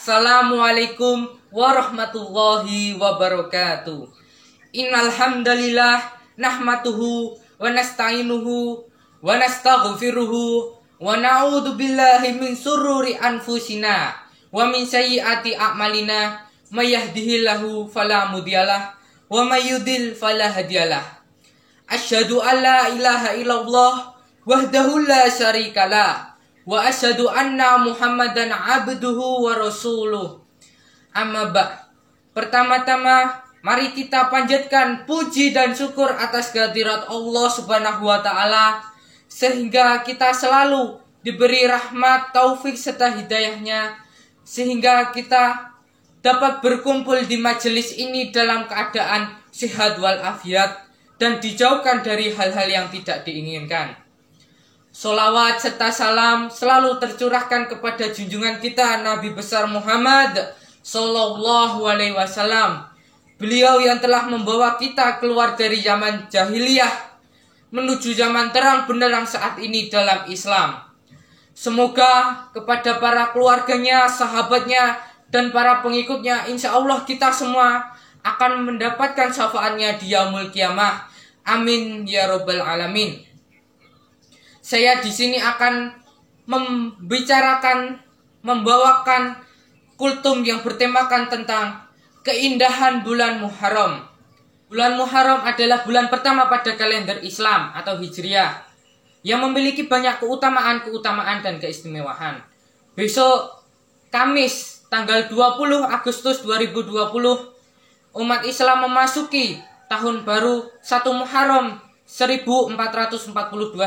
Assalamualaikum warahmatullahi wabarakatuh. Innal hamdalillah nahmatuhu wa nasta'inuhu wa nastaghfiruhu wa na'udzu billahi min sururi anfusina wa min sayyiati a'malina may yahdihillahu fala mudhiyalah wa may yudlil fala hadiyalah. Asyhadu an la ilaha illallah wahdahu la syarikalah wa asyhadu anna Muhammadan abduhu wa rasuluh. Amma ba'. Pertama-tama mari kita panjatkan puji dan syukur atas kehadirat Allah Subhanahu wa taala sehingga kita selalu diberi rahmat, taufik serta hidayahnya sehingga kita dapat berkumpul di majelis ini dalam keadaan sehat walafiat dan dijauhkan dari hal-hal yang tidak diinginkan. Sholawat serta salam selalu tercurahkan kepada junjungan kita Nabi besar Muhammad Sallallahu Alaihi Wasallam. Beliau yang telah membawa kita keluar dari zaman jahiliyah menuju zaman terang benderang saat ini dalam Islam. Semoga kepada para keluarganya, sahabatnya, dan para pengikutnya, insya Allah kita semua akan mendapatkan syafaatnya di yaumul kiamah. Amin ya robbal alamin. Saya di sini akan membawakan kultum yang bertemakan tentang keindahan bulan Muharram. Bulan Muharram adalah bulan pertama pada kalender Islam atau Hijriah yang memiliki banyak keutamaan dan keistimewaan. Besok Kamis tanggal 20 Agustus 2020 umat Islam memasuki tahun baru 1 Muharram 1442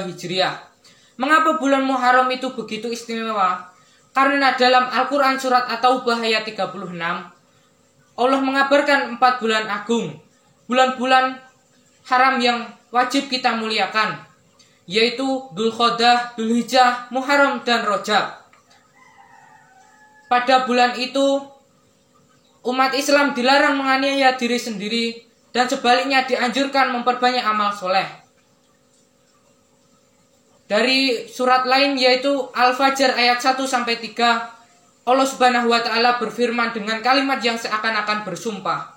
Hijriah. Mengapa bulan Muharram itu begitu istimewa? Karena dalam Al-Quran surat At-Taubah ayat 36 Allah mengabarkan 4 bulan agung, bulan-bulan haram yang wajib kita muliakan, yaitu Dzulqa'dah, Dzulhijjah, Muharram, dan Rajab. Pada bulan itu umat Islam dilarang menganiaya diri sendiri dan sebaliknya dianjurkan memperbanyak amal soleh. Dari surat lain yaitu Al-Fajr ayat 1-3 Allah Subhanahu wa taala berfirman dengan kalimat yang seakan-akan bersumpah.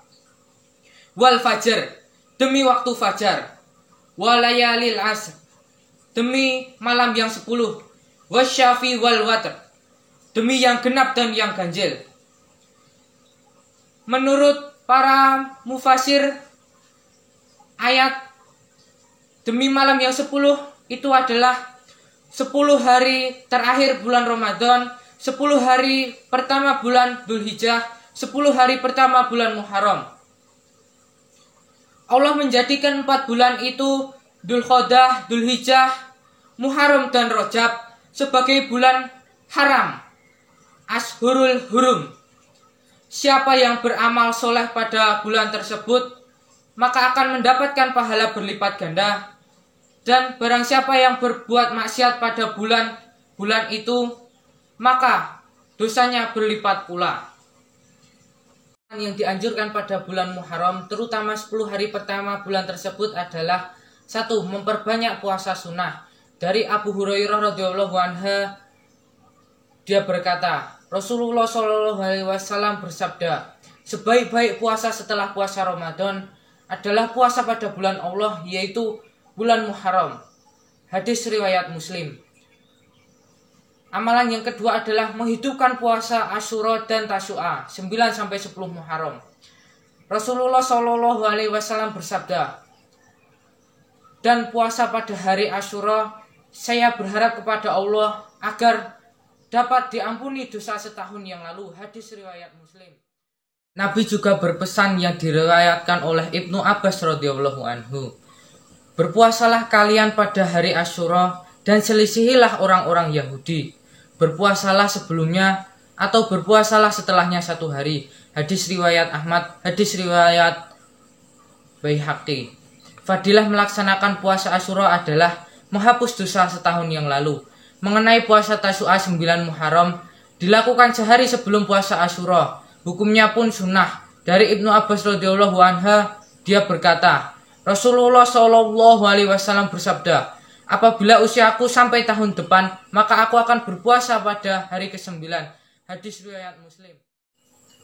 Wal fajr, demi waktu fajar. Walayalil asr, demi malam yang 10. Wasyafi wal watr, demi yang genap dan yang ganjil. Menurut para mufasir, ayat demi malam yang 10 itu adalah 10 hari terakhir bulan Ramadan, 10 hari pertama bulan Dzulhijjah, 10 hari pertama bulan Muharram. Allah menjadikan 4 bulan itu Dzulqa'dah, Dzulhijjah, Muharram, dan Rajab sebagai bulan haram, Ashhurul Hurum. Siapa yang beramal soleh pada bulan tersebut maka akan mendapatkan pahala berlipat ganda. Dan barang siapa yang berbuat maksiat pada bulan itu, maka dosanya berlipat pula. Yang dianjurkan pada bulan Muharram, terutama 10 hari pertama bulan tersebut adalah 1. Memperbanyak puasa sunnah. Dari Abu Hurairah radhiyallahu anhu, dia berkata, Rasulullah Shallallahu Alaihi Wasallam bersabda, sebaik-baik puasa setelah puasa Ramadan adalah puasa pada bulan Allah, yaitu bulan Muharram. Hadis riwayat Muslim. Amalan yang kedua adalah menghidupkan puasa Asyura dan Tasyu'a 9-10 Muharram. Rasulullah Shallallahu Alaihi Wasallam bersabda, dan puasa pada hari Asyura saya berharap kepada Allah agar dapat diampuni dosa setahun yang lalu. Hadis riwayat Muslim. Nabi juga berpesan yang diriwayatkan oleh Ibnu Abbas radhiyallahu anhu, berpuasalah kalian pada hari Asyura dan selisihilah orang-orang Yahudi. Berpuasalah sebelumnya atau berpuasalah setelahnya 1 hari. Hadis riwayat Ahmad, hadis riwayat Baihaqi. Fadilah melaksanakan puasa Asyura adalah menghapus dosa setahun yang lalu. Mengenai puasa Tasyu'a 9 Muharram dilakukan sehari sebelum puasa Asyura. Hukumnya pun sunnah. Dari Ibnu Abbas radhiyallahu anhu, dia berkata, Rasulullah Shallallahu Alaihi Wasallam bersabda, apabila usiaku sampai tahun depan, maka aku akan berpuasa pada hari ke-9. Hadis riwayat Muslim.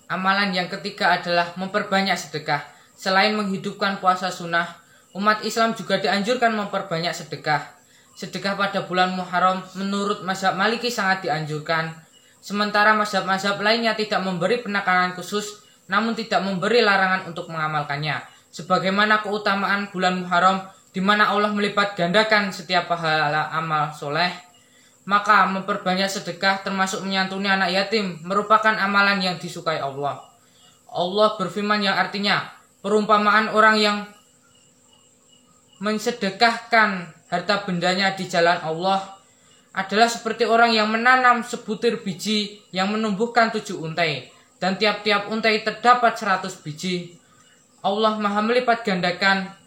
Amalan yang ketiga adalah memperbanyak sedekah. Selain menghidupkan puasa sunnah, umat Islam juga dianjurkan memperbanyak sedekah. Sedekah pada bulan Muharram menurut mazhab Maliki sangat dianjurkan. Sementara mazhab-mazhab lainnya tidak memberi penekanan khusus, namun tidak memberi larangan untuk mengamalkannya. Sebagaimana keutamaan bulan Muharram di mana Allah melipat gandakan setiap pahala amal soleh, maka memperbanyak sedekah termasuk menyantuni anak yatim merupakan amalan yang disukai Allah. Allah berfirman yang artinya, perumpamaan orang yang mensedekahkan harta bendanya di jalan Allah adalah seperti orang yang menanam sebutir biji yang menumbuhkan 7 untai, dan tiap-tiap untai terdapat 100 biji. Allah maha melipat gandakan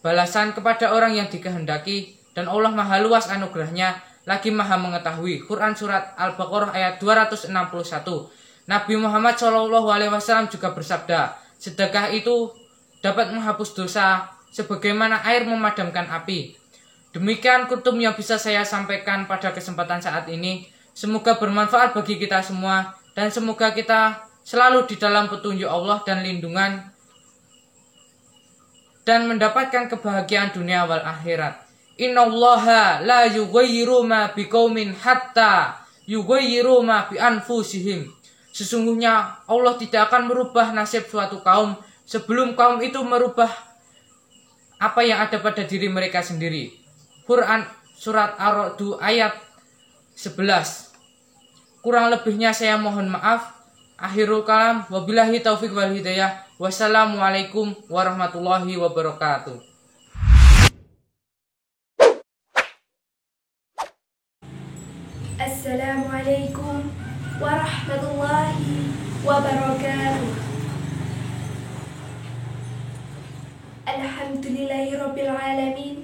balasan kepada orang yang dikehendaki, dan Allah maha luas anugerahnya, lagi maha mengetahui. Quran Surat Al-Baqarah ayat 261. Nabi Muhammad SAW juga bersabda, sedekah itu dapat menghapus dosa sebagaimana air memadamkan api. Demikian kutub yang bisa saya sampaikan pada kesempatan saat ini. Semoga bermanfaat bagi kita semua, dan semoga kita selalu di dalam petunjuk Allah dan lindungan, dan mendapatkan kebahagiaan dunia wal akhirat. Innallaha la yughayyiru ma biqaumin hatta yughayyiru ma bi anfusihim. Sesungguhnya Allah tidak akan merubah nasib suatu kaum sebelum kaum itu merubah apa yang ada pada diri mereka sendiri. Quran Surat Ar-Ra'd ayat 11. Kurang lebihnya saya mohon maaf. Akhirul kalam, wabillahi taufiq wal hidayah. Wassalamualaikum warahmatullahi wabarakatuh. Assalamualaikum warahmatullahi wabarakatuh. Alhamdulillahirabbil alamin.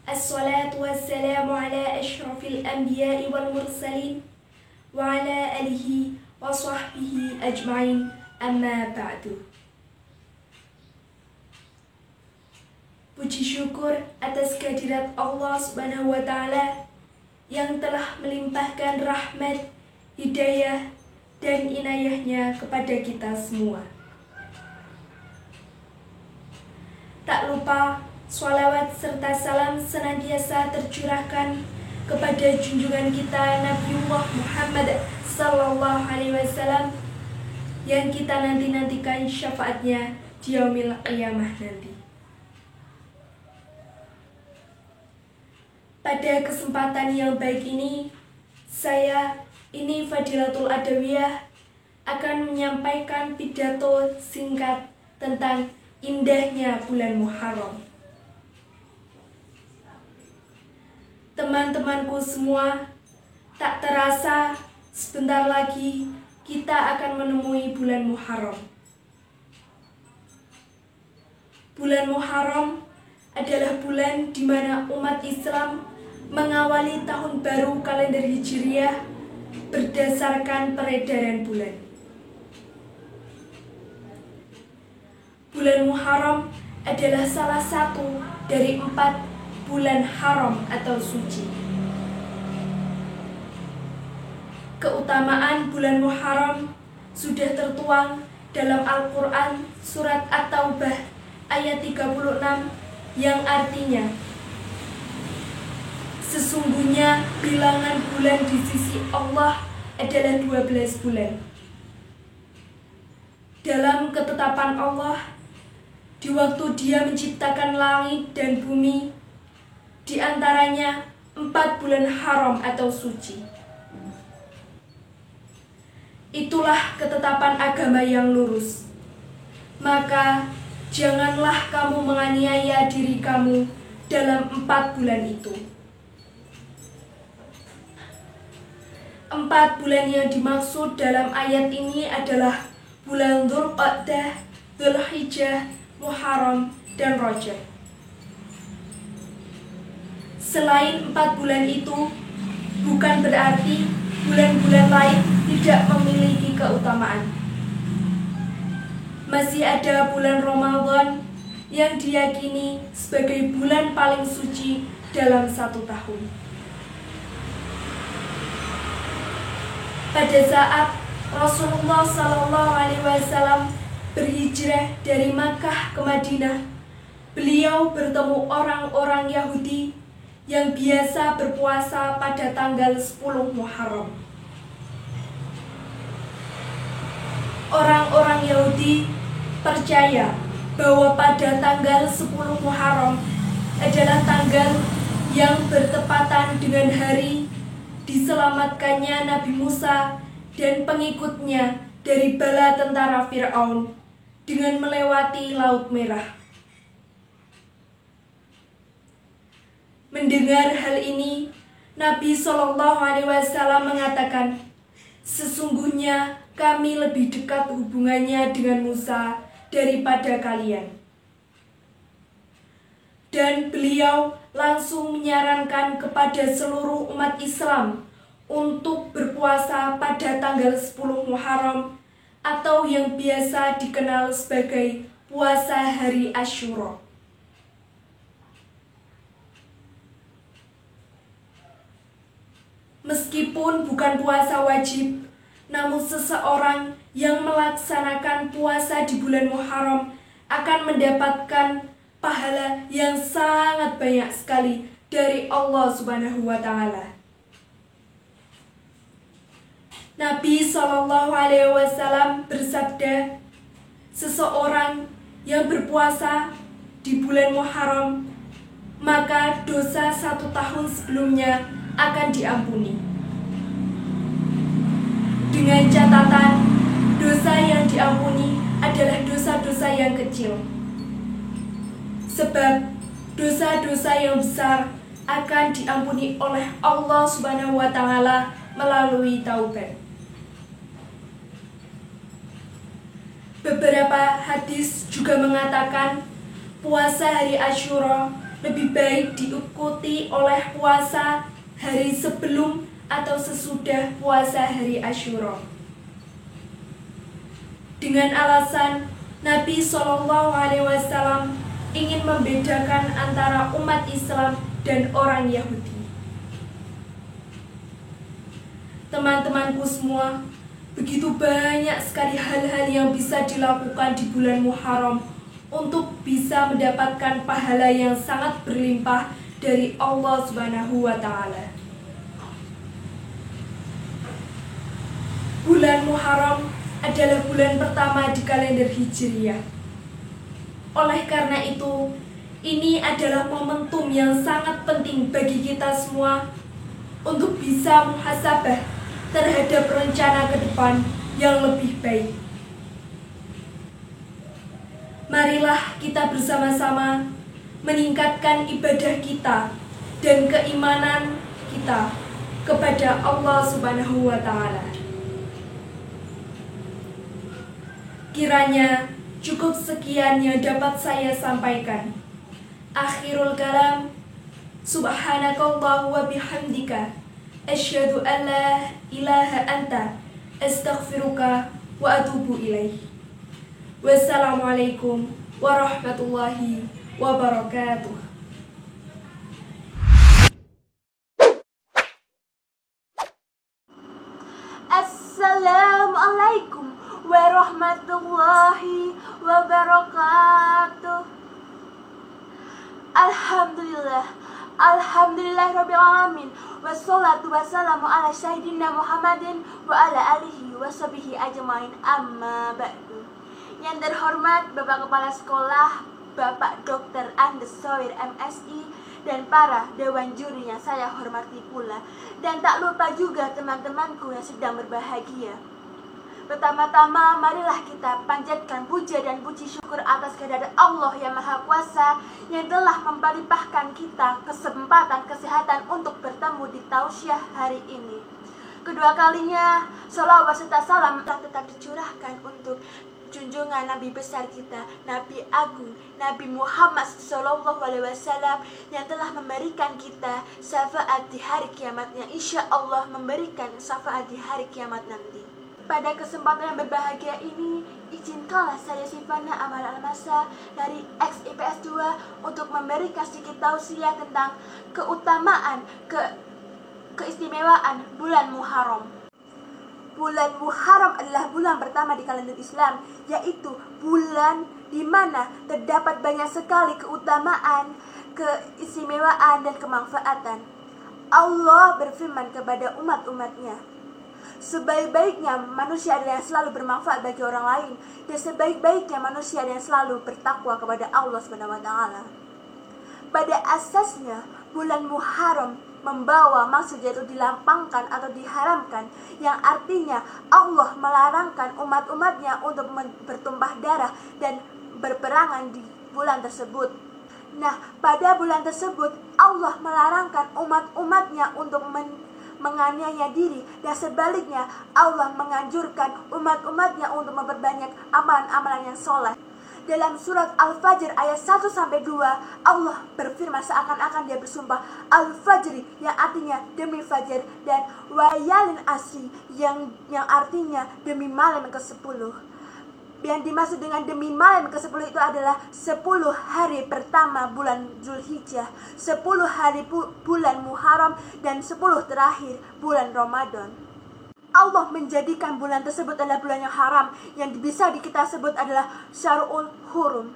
Assalatu wassalamu ala asyrafil anbiya'i wal mursalin wa ala alihi wa sahbihi ajma'in, amma ba'du. Puji syukur atas kehadirat Allah Subhanahu wa ta'ala yang telah melimpahkan rahmat, hidayah, dan inayahnya kepada kita semua. Tak lupa sholawat serta salam senantiasa tercurahkan kepada junjungan kita Nabiullah Muhammad sallallahu alaihi wasallam yang kita nanti-nantikan syafaatnya di yaumil qiyamah nanti. Pada kesempatan yang baik ini, saya, Fadilatul Adawiyah, akan menyampaikan pidato singkat tentang indahnya bulan Muharram. Teman-temanku semua, tak terasa sebentar lagi kita akan menemui bulan Muharram. Bulan Muharram adalah bulan di mana umat Islam mengawali tahun baru kalender Hijriah berdasarkan peredaran bulan. Bulan Muharram adalah salah satu dari 4 bulan haram atau suci. Keutamaan bulan Muharram sudah tertuang dalam Al-Quran Surat At-Taubah ayat 36 yang artinya, sesungguhnya bilangan bulan di sisi Allah adalah 12 bulan. Dalam ketetapan Allah, di waktu Dia menciptakan langit dan bumi, di antaranya 4 bulan haram atau suci. Itulah ketetapan agama yang lurus. Maka janganlah kamu menganiaya diri kamu dalam 4 bulan itu. 4 bulan yang dimaksud dalam ayat ini adalah bulan Dzulqa'dah, Dzulhijjah, Muharram, dan Rajab. Selain 4 bulan itu, bukan berarti bulan-bulan lain tidak memiliki keutamaan. Masih ada bulan Ramadan yang diyakini sebagai bulan paling suci dalam 1 tahun. Pada saat Rasulullah Shallallahu Alaihi Wasallam berhijrah dari Makkah ke Madinah. Beliau bertemu orang-orang Yahudi yang biasa berpuasa pada tanggal 10 Muharram. Orang-orang Yahudi percaya bahwa pada tanggal 10 Muharram adalah tanggal yang bertepatan dengan hari diselamatkannya Nabi Musa dan pengikutnya dari bala tentara Fir'aun dengan melewati Laut Merah. Mendengar hal ini, Nabi Shallallahu Alaihi Wasallam mengatakan, "Sesungguhnya kami lebih dekat hubungannya dengan Musa daripada kalian." Dan beliau langsung menyarankan kepada seluruh umat Islam untuk berpuasa pada tanggal 10 Muharram atau yang biasa dikenal sebagai puasa hari Asyura. Meskipun bukan puasa wajib, namun seseorang yang melaksanakan puasa di bulan Muharram akan mendapatkan pahala yang sangat banyak sekali dari Allah Subhanahu wa Ta'ala. Nabi Shallallahu Alaihi Wasallam bersabda, seseorang yang berpuasa di bulan Muharram, maka dosa 1 tahun sebelumnya akan diampuni. Dengan catatan, dosa yang diampuni adalah dosa-dosa yang kecil. Sebab dosa-dosa yang besar akan diampuni oleh Allah Subhanahu wa Ta'ala melalui taubat. Beberapa hadis juga mengatakan puasa hari Asyura lebih baik diikuti oleh puasa hari sebelum atau sesudah puasa hari Asyura. Dengan alasan Nabi Shallallahu Alaihi Wasallam ingin membedakan antara umat Islam dan orang Yahudi. Teman-temanku semua, begitu banyak sekali hal-hal yang bisa dilakukan di bulan Muharram untuk bisa mendapatkan pahala yang sangat berlimpah dari Allah Subhanahu wa Ta'ala. Bulan Muharram adalah bulan pertama di kalender Hijriyah. Oleh karena itu, ini adalah momentum yang sangat penting bagi kita semua untuk bisa muhasabah terhadap rencana ke depan yang lebih baik. Marilah kita bersama-sama meningkatkan ibadah kita dan keimanan kita kepada Allah Subhanahu wa Ta'ala. Kiranya cukup sekian yang dapat saya sampaikan. Akhirul kalam, subhanakallah wa bihamdika, asyhadu an la ilaha anta, astaghfiruka wa atubu ilaih. Wassalamualaikum warahmatullahi wabarakatuh. Assalamualaikum warahmatullahi wabarakatuh. Alhamdulillah rabbil alamin. Wassalatu wassalamu ala sayyidina Muhammadin wa ala alihi wa sahbihi ajmain, amma ba'du. Yang terhormat Bapak Kepala Sekolah, Bapak Dr. Andes Soir MSI, dan para dewan juri yang saya hormati pula. Dan tak lupa juga teman-temanku yang sedang berbahagia. Pertama-tama, marilah kita panjatkan puja dan puji syukur atas kehadirat Allah yang Maha Kuasa yang telah melimpahkan kita kesempatan kesehatan untuk bertemu di tausiah hari ini. Kedua kalinya, sholawat serta salam tetap dicurahkan untuk junjungan Nabi besar kita, Nabi Agung, Nabi Muhammad SAW yang telah memberikan kita syafaat di hari kiamat, yang insya Allah memberikan syafaat di hari kiamat nanti. Pada kesempatan yang berbahagia ini, izinkanlah saya Sifana Amal Almasa dari IPS 2 untuk memberikan sedikit tausiah tentang keutamaan, keistimewaan bulan Muharram. bulan Muharram adalah bulan pertama di kalender Islam, yaitu bulan di mana terdapat banyak sekali keutamaan, keistimewaan, dan kemanfaatan. Allah berfirman kepada umat-umatnya, sebaik-baiknya manusia adalah yang selalu bermanfaat bagi orang lain, dan sebaik-baiknya manusia adalah yang selalu bertakwa kepada Allah SWT. Pada asasnya, bulan Muharram membawa maksud yaitu dilampangkan atau diharamkan, yang artinya Allah melarangkan umat-umatnya untuk bertumpah darah dan berperangan di bulan tersebut. Nah, pada bulan tersebut Allah melarangkan umat-umatnya untuk menganiaya diri, dan sebaliknya Allah menganjurkan umat-umatnya untuk memperbanyak amalan-amalan yang soleh. Dalam surat Al-Fajr ayat 1-2, Allah berfirman seakan-akan dia bersumpah, Al-Fajri yang artinya demi Fajar, dan Wayalin Asri yang artinya demi malam ke-10. Yang dimaksud dengan demi malam ke-10 itu adalah 10 hari pertama bulan Zulhijjah, 10 hari bulan Muharram, dan 10 terakhir bulan Ramadan. Allah menjadikan bulan tersebut adalah bulan yang haram, yang bisa kita sebut adalah Syarul Hurum,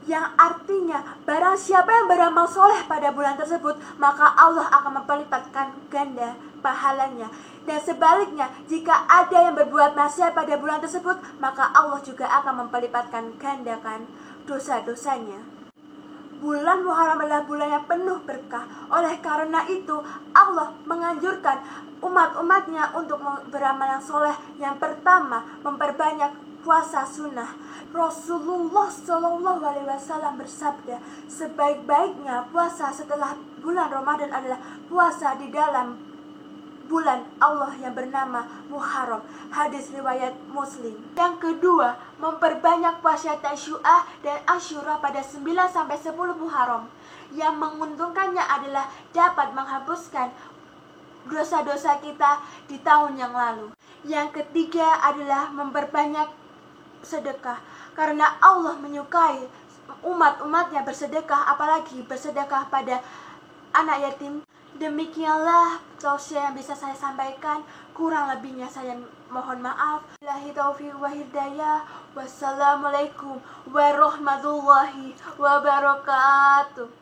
yang artinya barang siapa yang beramal soleh pada bulan tersebut, maka Allah akan melipatkan ganda pahalanya. Dan sebaliknya, jika ada yang berbuat maksiat pada bulan tersebut, maka Allah juga akan melipatkan gandakan dosa-dosanya. Bulan Muharram adalah bulan yang penuh berkah. Oleh karena itu, Allah menganjurkan umat-umatnya untuk beramal yang soleh. Yang pertama, memperbanyak puasa sunnah. Rasulullah SAW bersabda, sebaik-baiknya puasa setelah bulan Ramadan adalah puasa di dalam bulan Allah yang bernama Muharram. Hadis riwayat Muslim. Yang kedua, memperbanyak puasa Tasyu'ah dan Asyura pada 9-10 Muharram. Yang menguntungkannya adalah dapat menghapuskan dosa-dosa kita di tahun yang lalu. Yang ketiga adalah memperbanyak sedekah, karena Allah menyukai umat-umatnya bersedekah, apalagi bersedekah pada anak yatim. Demikianlah tausiah yang bisa saya sampaikan. Kurang lebihnya saya mohon maaf. Billahi taufiq wa hidayah. Wassalamualaikum warahmatullahi wabarakatuh.